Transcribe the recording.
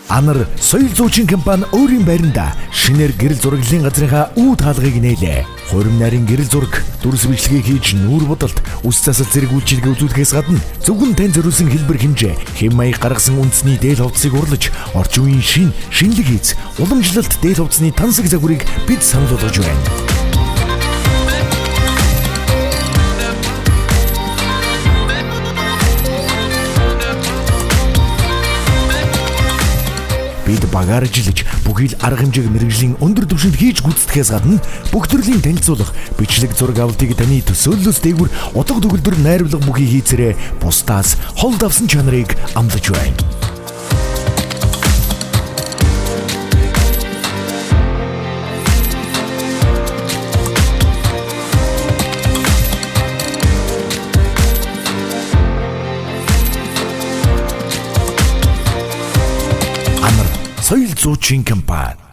Анар соёл зуучин компани өөрийн байранда шинээр гэрэл зураглалын газрынхаа үүд хаалгыг нээлээ. Хурим нарийн гэрэл зураг, дүрс бичлэгийг хийж нүүр бодолт, үс засал зэрэг үйлчилгээ үзүүлэхээс гадна зөвхөн тань зориулсан хэлбэр хэмжээ, хэм маяг гаргасан үндэсний дээл хувцсыг урлаж, орчин үеийн шинэлэг хийц, уламжлалт дээл хувцсны тансаг загварыг бид санал болгож байна. Бид багаар ажиллаж бүхий л арга хэмжээг мэрэгжлийн өндөр түвшинд хийж гүйцэтгэхээс гадна бүх төрлийн танилцуулах, бичлэг зураг авалтыг таны төсөөллөөс дээгүүр утга төгөлдөр найруулга бүхий хийцээрээ бусдаас холд авсан чанарыг амлаж байна. Анар соёл зуучин компани